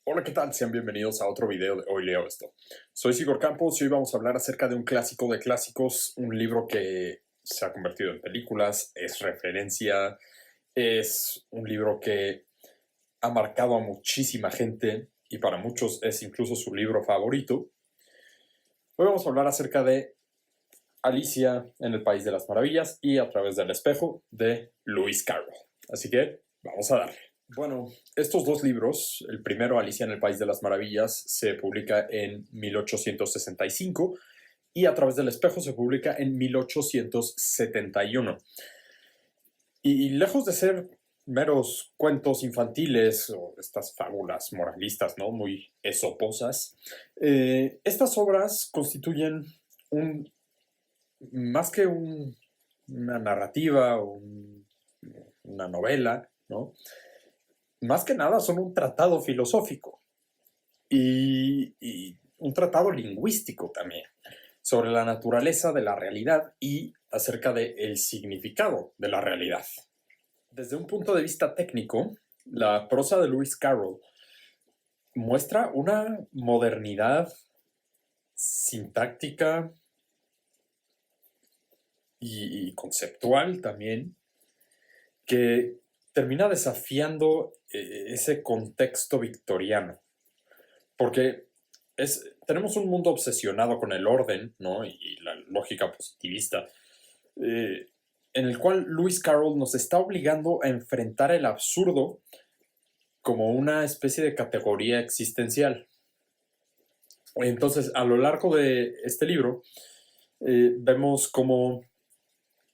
Hola, ¿qué tal? Sean bienvenidos a otro video de Hoy Leo Esto. Soy Sigor Campos y hoy vamos a hablar acerca de un clásico de clásicos, un libro que se ha convertido en películas, es referencia, es un libro que ha marcado a muchísima gente y para muchos es incluso su libro favorito. Hoy vamos a hablar acerca de Alicia en el País de las Maravillas y A través del espejo de Lewis Carroll. Así que vamos a darle. Bueno, estos dos libros, el primero, Alicia en el País de las Maravillas, se publica en 1865 y A través del espejo se publica en 1871. Y lejos de ser meros cuentos infantiles o estas fábulas moralistas, ¿no? Muy esoposas, estas obras constituyen un, más que una narrativa o una novela, ¿no? Más que nada son un tratado filosófico y un tratado lingüístico también sobre la naturaleza de la realidad y acerca del significado de la realidad. Desde un punto de vista técnico, la prosa de Lewis Carroll muestra una modernidad sintáctica y conceptual también que termina desafiando ese contexto victoriano. Porque tenemos un mundo obsesionado con el orden, ¿no? Y la lógica positivista, eh, en el cual Lewis Carroll nos está obligando a enfrentar el absurdo como una especie de categoría existencial. Entonces, a lo largo de este libro, vemos cómo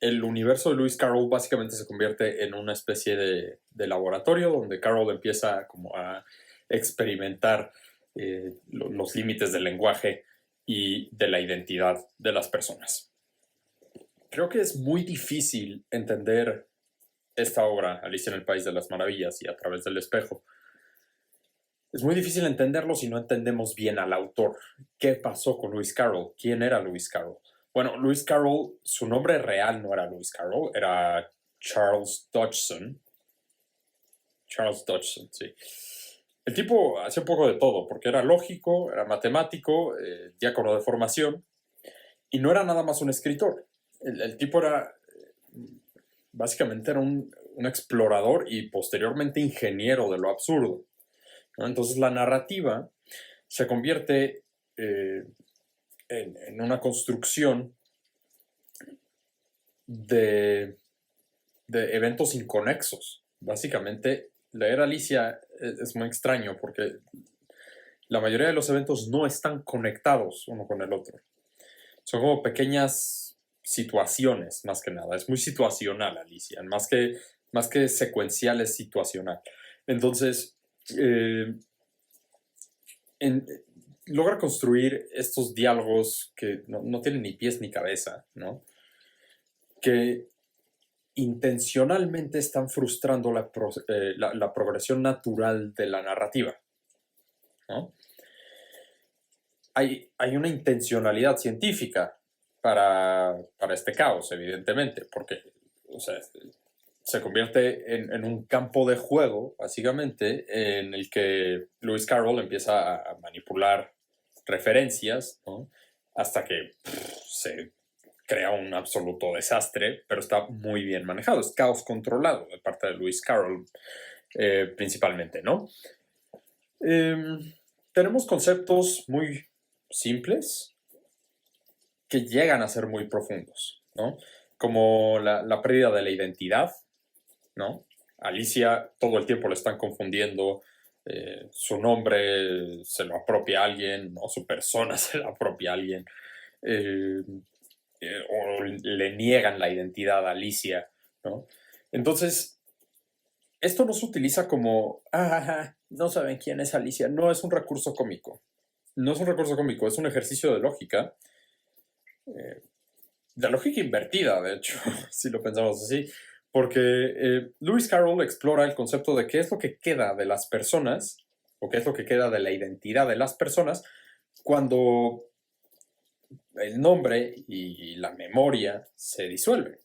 el universo de Lewis Carroll básicamente se convierte en una especie de laboratorio donde Carroll empieza como a experimentar los límites del lenguaje y de la identidad de las personas. Creo que es muy difícil entender esta obra, Alicia en el País de las Maravillas y A través del espejo. Es muy difícil entenderlo si no entendemos bien al autor. ¿Qué pasó con Lewis Carroll? ¿Quién era Lewis Carroll? Bueno, Lewis Carroll, su nombre real no era Lewis Carroll, era Charles Dodgson. Charles Dodgson, sí. El tipo hacía un poco de todo, porque era lógico, era matemático, diácono de formación, y no era nada más un escritor. El tipo era, básicamente era un explorador y posteriormente ingeniero de lo absurdo, ¿no? Entonces la narrativa se convierte en una construcción de, de eventos inconexos. Básicamente, leer Alicia es muy extraño porque la mayoría de los eventos no están conectados uno con el otro. Son como pequeñas situaciones, más que nada. Es muy situacional, Alicia. Más que secuencial, es situacional. Entonces, eh, en, logra construir estos diálogos que no tienen ni pies ni cabeza, ¿no? Que intencionalmente están frustrando la progresión natural de la narrativa, ¿no? Hay una intencionalidad científica para este caos, evidentemente, porque o sea, se convierte en un campo de juego, básicamente, en el que Lewis Carroll empieza a manipular referencias, ¿no? Hasta que se crea un absoluto desastre, pero está muy bien manejado. Es caos controlado de parte de Lewis Carroll, principalmente, ¿no? Eh, tenemos conceptos muy simples que llegan a ser muy profundos, ¿no? Como la pérdida de la identidad, ¿no? Alicia todo el tiempo le están confundiendo, su nombre se lo apropia a alguien, ¿no? Su persona se lo apropia a alguien, eh, o le niegan la identidad a Alicia, ¿no? Entonces, esto no se utiliza como, no saben quién es Alicia, no es un recurso cómico, no es un recurso cómico, es un ejercicio eh, de lógica invertida, de hecho, si lo pensamos así, porque Lewis Carroll explora el concepto de qué es lo que queda de las personas, o qué es lo que queda de la identidad de las personas, cuando el nombre y la memoria se disuelven,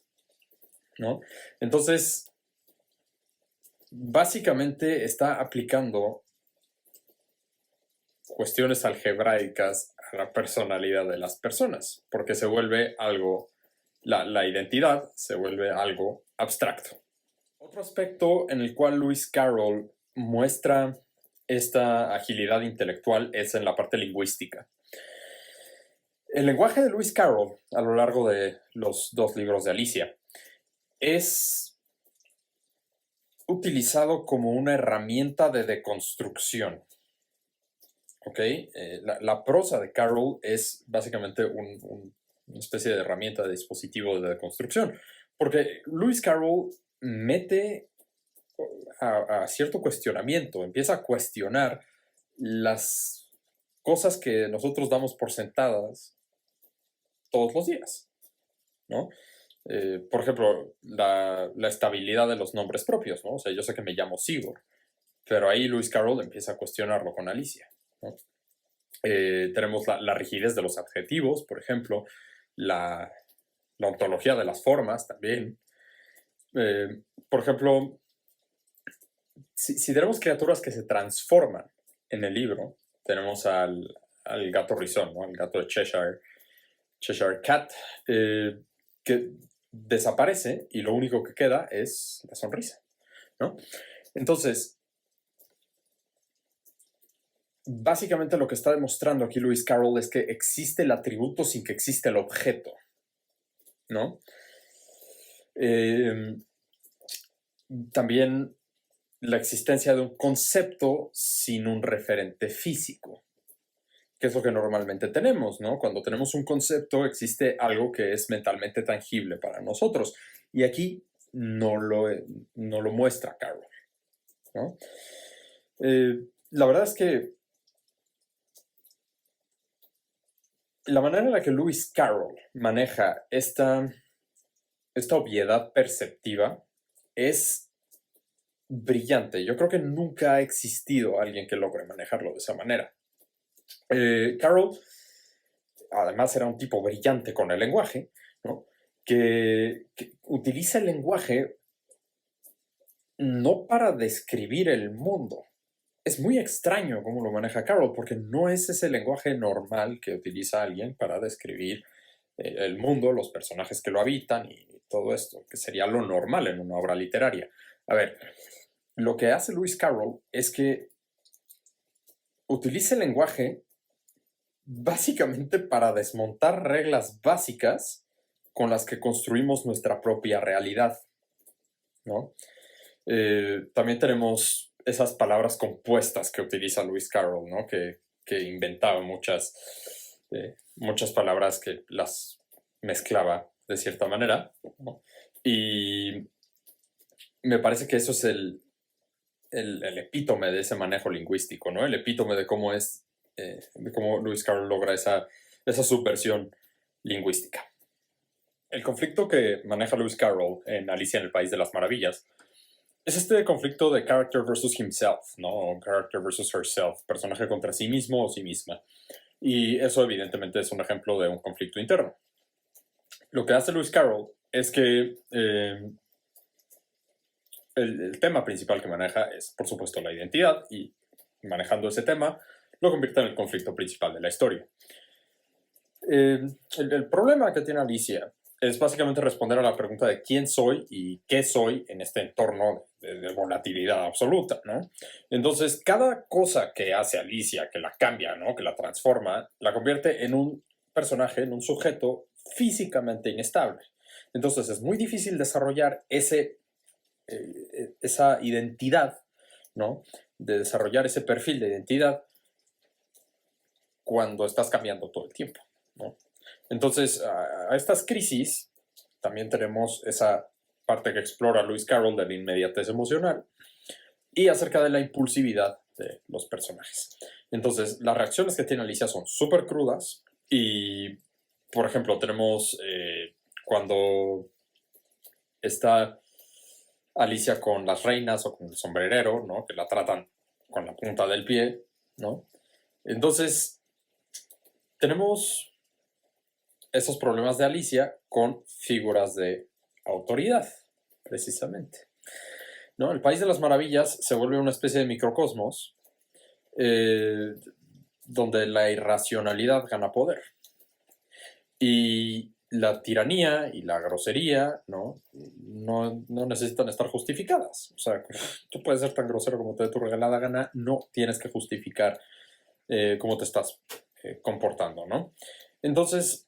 ¿no? Entonces, básicamente está aplicando cuestiones algebraicas a la personalidad de las personas, porque se vuelve algo, la identidad se vuelve algo abstracto. Otro aspecto en el cual Lewis Carroll muestra esta agilidad intelectual es en la parte lingüística. El lenguaje de Lewis Carroll, a lo largo de los 2 libros de Alicia, es utilizado como una herramienta de deconstrucción. ¿Ok? La prosa de Carroll es básicamente una especie de herramienta de dispositivo de deconstrucción, porque Lewis Carroll mete a cierto cuestionamiento, empieza a cuestionar las cosas que nosotros damos por sentadas todos los días, ¿no? Por ejemplo, la estabilidad de los nombres propios, ¿no? O sea, yo sé que me llamo Sigurd, pero ahí Lewis Carroll empieza a cuestionarlo con Alicia, ¿no? Tenemos la rigidez de los adjetivos, por ejemplo, la ontología de las formas también. Por ejemplo, si tenemos criaturas que se transforman en el libro, tenemos al gato rizón, ¿no? El gato de Cheshire Cat, que desaparece y lo único que queda es la sonrisa, ¿no? Entonces, básicamente lo que está demostrando aquí Lewis Carroll es que existe el atributo sin que existe el objeto, ¿no? También la existencia de un concepto sin un referente físico, que es lo que normalmente tenemos, ¿no? Cuando tenemos un concepto existe algo que es mentalmente tangible para nosotros, y aquí no lo muestra Carroll, ¿no? La verdad es que la manera en la que Lewis Carroll maneja esta obviedad perceptiva es brillante. Yo creo que nunca ha existido alguien que logre manejarlo de esa manera. Carroll, además, era un tipo brillante con el lenguaje, ¿no? que utiliza el lenguaje no para describir el mundo. Es muy extraño cómo lo maneja Carroll, porque no es ese lenguaje normal que utiliza alguien para describir el mundo, los personajes que lo habitan y todo esto, que sería lo normal en una obra literaria. A ver, lo que hace Lewis Carroll es que utiliza el lenguaje básicamente para desmontar reglas básicas con las que construimos nuestra propia realidad, ¿no? También tenemos esas palabras compuestas que utiliza Lewis Carroll, ¿no? Que inventaba muchas palabras que las mezclaba de cierta manera, ¿no? Y me parece que eso es el epítome de ese manejo lingüístico, ¿no? El epítome de cómo de cómo Lewis Carroll logra esa subversión lingüística. El conflicto que maneja Lewis Carroll en Alicia en el País de las Maravillas es este conflicto de character versus himself, ¿no? O character versus herself, personaje contra sí mismo o sí misma. Y eso evidentemente es un ejemplo de un conflicto interno. Lo que hace Lewis Carroll es que el tema principal que maneja es, por supuesto, la identidad, y manejando ese tema lo convierte en el conflicto principal de la historia. El problema que tiene Alicia es básicamente responder a la pregunta de quién soy y qué soy en este entorno de volatilidad absoluta, ¿no? Entonces, cada cosa que hace Alicia, que la cambia, ¿no? Que la transforma, la convierte en un personaje, en un sujeto físicamente inestable. Entonces, es muy difícil desarrollar esa identidad, ¿no? De desarrollar ese perfil de identidad cuando estás cambiando todo el tiempo, ¿no? Entonces, a estas crisis también tenemos esa parte que explora Lewis Carroll de la inmediatez emocional y acerca de la impulsividad de los personajes. Entonces, las reacciones que tiene Alicia son súper crudas y, por ejemplo, tenemos cuando está Alicia con las reinas o con el sombrerero, ¿no? Que la tratan con la punta del pie, ¿no? Entonces, tenemos esos problemas de Alicia con figuras de autoridad, precisamente, ¿no? El País de las Maravillas se vuelve una especie de microcosmos donde la irracionalidad gana poder. Y la tiranía y la grosería, no necesitan estar justificadas. O sea, tú puedes ser tan grosero como te dé tu regalada gana, no tienes que justificar cómo te estás comportando, ¿no? Entonces,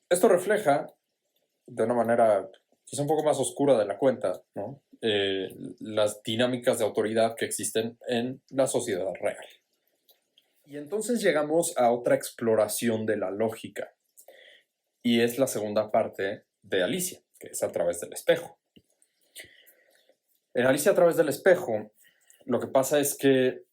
esto refleja de una manera quizá un poco más oscura de la cuenta, ¿no? Las dinámicas de autoridad que existen en la sociedad real. Y entonces llegamos a otra exploración de la lógica, y es la segunda parte de Alicia, que es a través del espejo. En Alicia a través del espejo, lo que pasa es que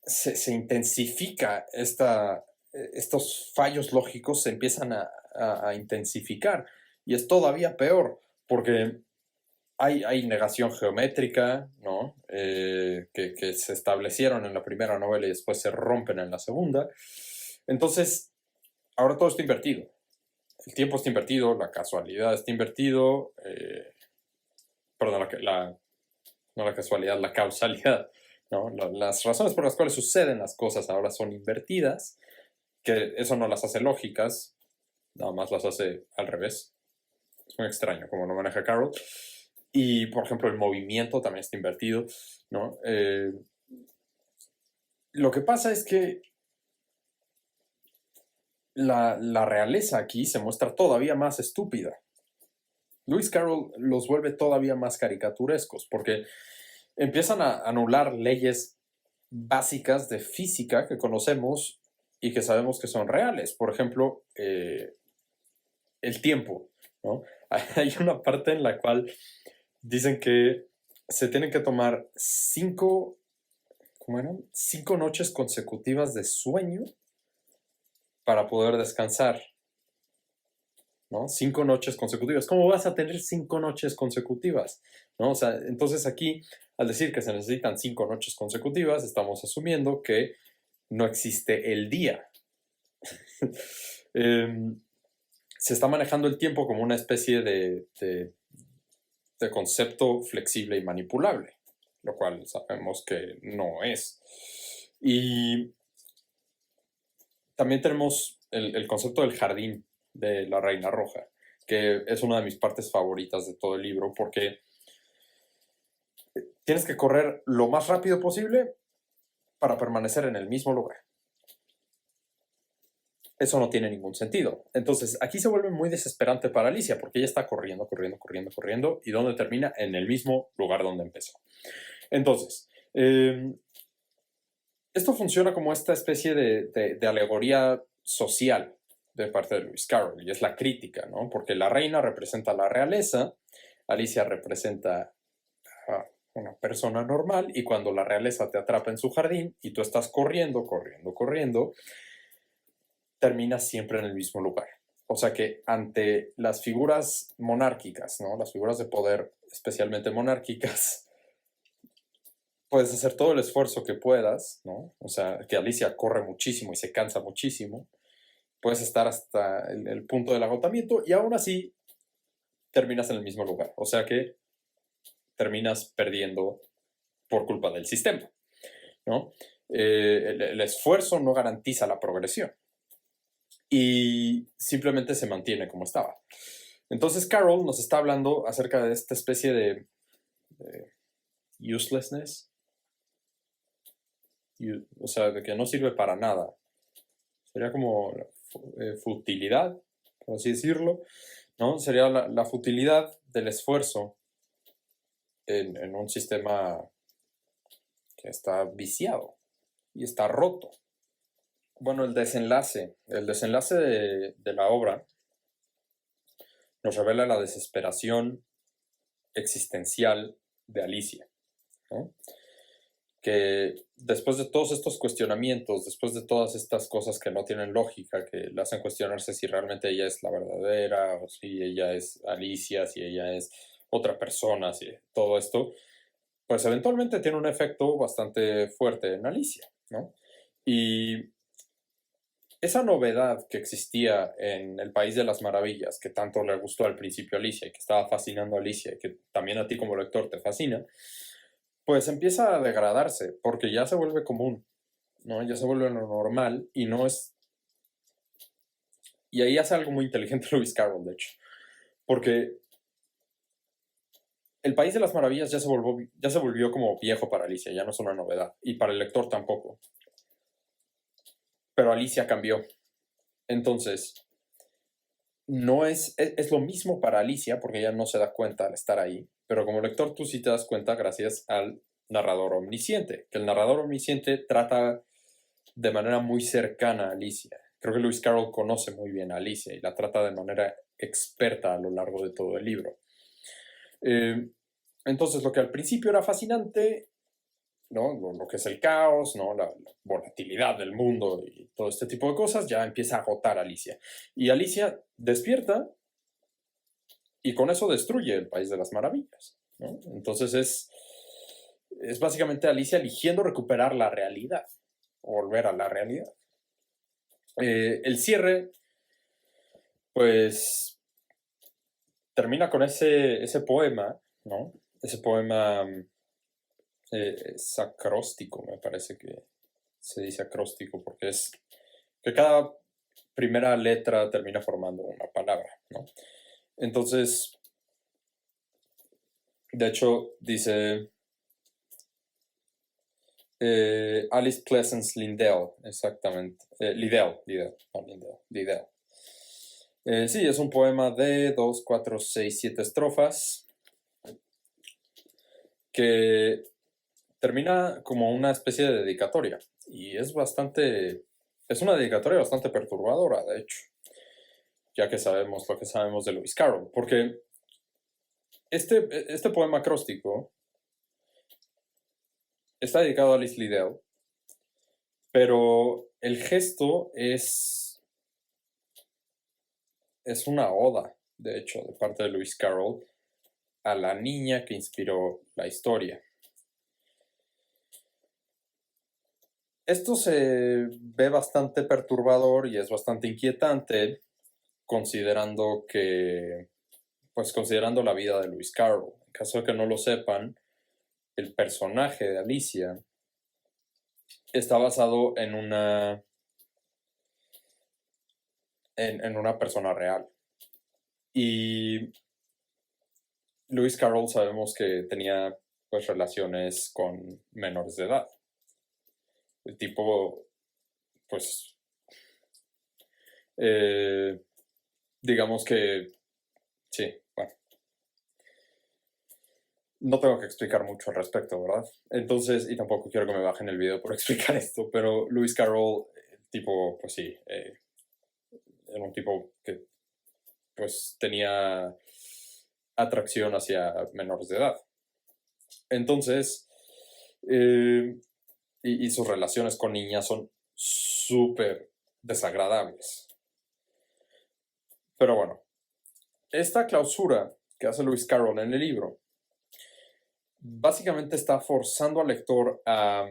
se intensifica estos fallos lógicos se empiezan a intensificar, y es todavía peor, porque hay negación geométrica, ¿no? Que se establecieron en la primera novela y después se rompen en la segunda. Entonces, ahora todo está invertido. El tiempo está invertido, la casualidad está invertido, perdón, no la casualidad, la causalidad, ¿no? Las razones por las cuales suceden las cosas ahora son invertidas, que eso no las hace lógicas, nada más las hace al revés. Es muy extraño como lo maneja Carroll. Y, por ejemplo, el movimiento también está invertido, ¿no? Lo que pasa es que la realeza aquí se muestra todavía más estúpida. Lewis Carroll los vuelve todavía más caricaturescos porque empiezan a anular leyes básicas de física que conocemos y que sabemos que son reales. Por ejemplo, el tiempo, ¿no? Hay una parte en la cual dicen que se tienen que tomar 5 noches consecutivas de sueño para poder descansar, ¿no? 5 noches consecutivas. ¿Cómo vas a tener 5 noches consecutivas? ¿No? O sea, entonces aquí, al decir que se necesitan 5 noches consecutivas, estamos asumiendo que no existe el día. Se está manejando el tiempo como una especie de concepto flexible y manipulable, lo cual sabemos que no es. Y también tenemos el concepto del jardín de la Reina Roja, que es una de mis partes favoritas de todo el libro, porque tienes que correr lo más rápido posible para permanecer en el mismo lugar. Eso no tiene ningún sentido. Entonces, aquí se vuelve muy desesperante para Alicia, porque ella está corriendo, ¿y dónde termina? En el mismo lugar donde empezó. Entonces, esto funciona como esta especie de alegoría social de parte de Lewis Carroll, y es la crítica, ¿no? Porque la reina representa la realeza, Alicia representa a una persona normal, y cuando la realeza te atrapa en su jardín y tú estás corriendo, terminas siempre en el mismo lugar. O sea que ante las figuras monárquicas, ¿no? Las figuras de poder, especialmente monárquicas, puedes hacer todo el esfuerzo que puedas, ¿no? O sea, que Alicia corre muchísimo y se cansa muchísimo. Puedes estar hasta el punto del agotamiento y aún así terminas en el mismo lugar. O sea que terminas perdiendo por culpa del sistema, ¿no? El esfuerzo no garantiza la progresión y simplemente se mantiene como estaba. Entonces Carroll nos está hablando acerca de esta especie de uselessness, o sea, de que no sirve para nada. Sería como futilidad, por así decirlo, ¿no? Sería la futilidad del esfuerzo en un sistema que está viciado y está roto. Bueno, el desenlace de la obra nos revela la desesperación existencial de Alicia, ¿no? Que después de todos estos cuestionamientos, después de todas estas cosas que no tienen lógica, que le hacen cuestionarse si realmente ella es la verdadera, o si ella es Alicia, si ella es otra persona, si todo esto, pues eventualmente tiene un efecto bastante fuerte en Alicia, ¿no? Y esa novedad que existía en el País de las Maravillas, que tanto le gustó al principio a Alicia y que estaba fascinando a Alicia y que también a ti como lector te fascina, pues empieza a degradarse porque ya se vuelve común. ¿no? Ya se vuelve lo normal y no es... Y ahí hace algo muy inteligente Lewis Carroll, de hecho. Porque el País de las Maravillas ya se volvió como viejo para Alicia, ya no es una novedad. Y para el lector tampoco. Pero Alicia cambió. Entonces, no es lo mismo para Alicia, porque ella no se da cuenta al estar ahí. Pero como lector tú sí te das cuenta gracias al narrador omnisciente. Que el narrador omnisciente trata de manera muy cercana a Alicia. Creo que Lewis Carroll conoce muy bien a Alicia y la trata de manera experta a lo largo de todo el libro. Entonces, lo que al principio era fascinante, ¿no? Lo que es el caos, ¿no? La volatilidad del mundo y todo este tipo de cosas, ya empieza a agotar a Alicia. Y Alicia despierta y con eso destruye el País de las Maravillas, ¿no? Entonces es básicamente Alicia eligiendo recuperar la realidad, o volver a la realidad. El cierre, pues, termina con ese poema, ¿no? Ese poema es acróstico, me parece que se dice acróstico, porque es que cada primera letra termina formando una palabra, ¿no? Entonces, de hecho, dice Alice Pleasance Lindell, exactamente. Liddell, no Lindell, Liddell. Sí, es un poema de 2, 4, 6, 7 estrofas que termina como una especie de dedicatoria y es una dedicatoria bastante perturbadora, de hecho, ya que sabemos lo que sabemos de Lewis Carroll, porque este poema acróstico está dedicado a Alice Liddell, pero el gesto es una oda, de hecho, de parte de Lewis Carroll a la niña que inspiró la historia. Esto se ve bastante perturbador y es bastante inquietante considerando considerando la vida de Lewis Carroll. En caso de que no lo sepan, el personaje de Alicia está basado en una persona real. Y Lewis Carroll sabemos que tenía pues relaciones con menores de edad. El tipo, pues, digamos que, sí, bueno, no tengo que explicar mucho al respecto, ¿verdad? Entonces, y tampoco quiero que me bajen el video por explicar esto, pero Lewis Carroll, el tipo, pues sí, era un tipo que, pues, tenía atracción hacia menores de edad. Entonces, y sus relaciones con niñas son súper desagradables. Pero bueno, esta clausura que hace Lewis Carroll en el libro básicamente está forzando al lector a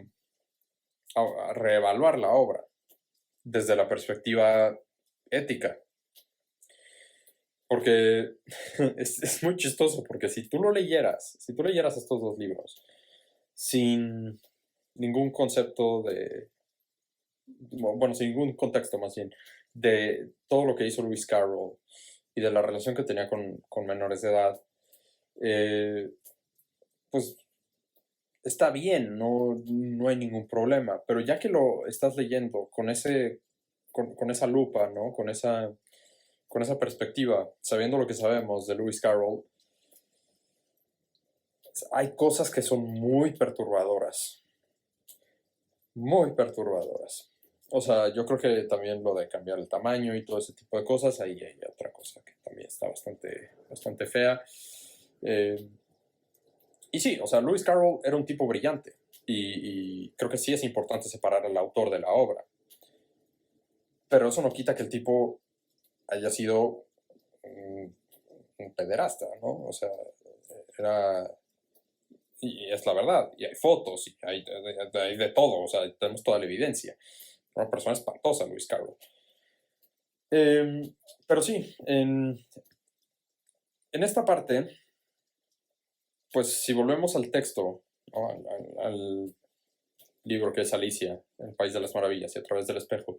reevaluar la obra desde la perspectiva ética. Porque es muy chistoso, porque si tú leyeras estos dos libros sin ningún concepto sin ningún contexto más bien, de todo lo que hizo Lewis Carroll y de la relación que tenía con menores de edad, pues está bien, no hay ningún problema, pero ya que lo estás leyendo con esa lupa, ¿no? Con esa perspectiva, sabiendo lo que sabemos de Lewis Carroll, hay cosas que son muy perturbadoras. Muy perturbadoras. O sea, yo creo que también lo de cambiar el tamaño y todo ese tipo de cosas, ahí hay otra cosa que también está bastante fea. Y sí, o sea, Lewis Carroll era un tipo brillante y creo que sí es importante separar al autor de la obra. Pero eso no quita que el tipo haya sido un pederasta, ¿no? O sea, era... Y es la verdad, y hay fotos, y hay de todo, o sea, tenemos toda la evidencia. Una persona espantosa, Lewis Carroll. Pero sí, en esta parte, pues si volvemos al texto, ¿no? libro que es Alicia, en el País de las Maravillas y a través del espejo.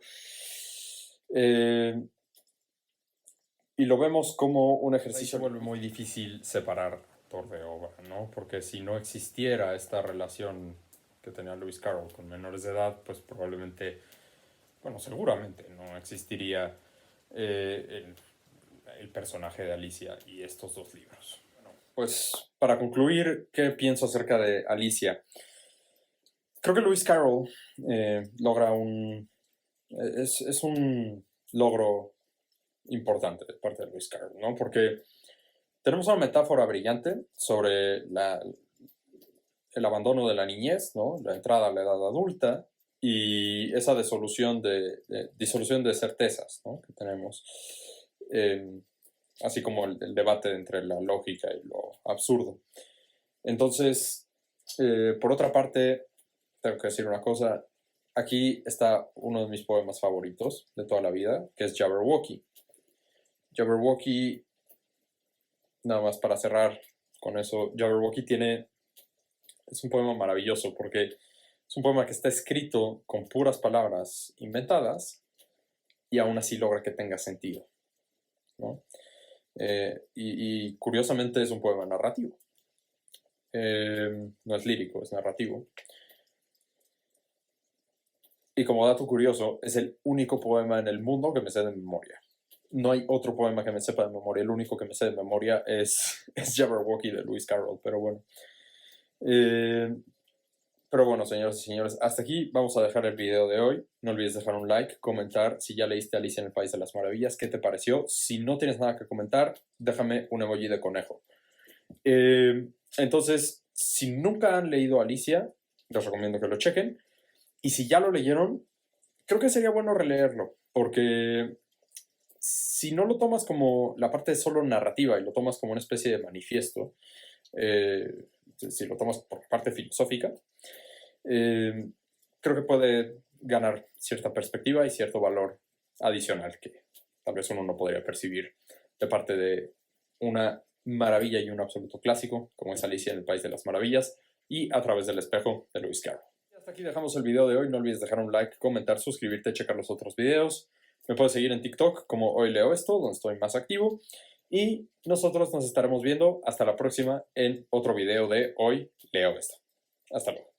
Y lo vemos como un ejercicio. Se vuelve muy difícil separar actor de obra, ¿no? Porque si no existiera esta relación que tenía Lewis Carroll con menores de edad, pues probablemente, bueno, seguramente no existiría el personaje de Alicia y estos dos libros. Pues para concluir, ¿qué pienso acerca de Alicia? Creo que Lewis Carroll logra un... Es un logro importante de parte de Lewis Carroll, ¿no? Porque tenemos una metáfora brillante sobre el abandono de la niñez, ¿no? La entrada a la edad adulta y esa disolución de certezas, ¿no? Que tenemos. Así como el debate entre la lógica y lo absurdo. Entonces, por otra parte, tengo que decir una cosa. Aquí está uno de mis poemas favoritos de toda la vida, que es Jabberwocky. Jabberwocky, nada más para cerrar con eso, Jabberwocky es un poema maravilloso porque es un poema que está escrito con puras palabras inventadas y aún así logra que tenga sentido, ¿no? Y curiosamente es un poema narrativo. No es lírico, es narrativo. Y como dato curioso, es el único poema en el mundo que me sé de memoria. No hay otro poema que me sepa de memoria. El único que me sé de memoria es Jabberwocky de Lewis Carroll. Pero bueno. Señoras y señores, hasta aquí vamos a dejar el video de hoy. No olvides dejar un like, comentar si ya leíste Alicia en el País de las Maravillas, qué te pareció. Si no tienes nada que comentar, déjame un emoji de conejo. Entonces, si nunca han leído Alicia, les recomiendo que lo chequen. Y si ya lo leyeron, creo que sería bueno releerlo, porque si no lo tomas como la parte solo narrativa y lo tomas como una especie de manifiesto, si lo tomas por parte filosófica, creo que puede ganar cierta perspectiva y cierto valor adicional que tal vez uno no podría percibir de parte de una maravilla y un absoluto clásico, como es Alicia en el País de las Maravillas y A través del espejo de Lewis Carroll. Y hasta aquí dejamos el video de hoy. No olvides dejar un like, comentar, suscribirte, checar los otros videos. Me puedes seguir en TikTok como Hoy Leo Esto, donde estoy más activo. Y nosotros nos estaremos viendo hasta la próxima en otro video de Hoy Leo Esto. Hasta luego.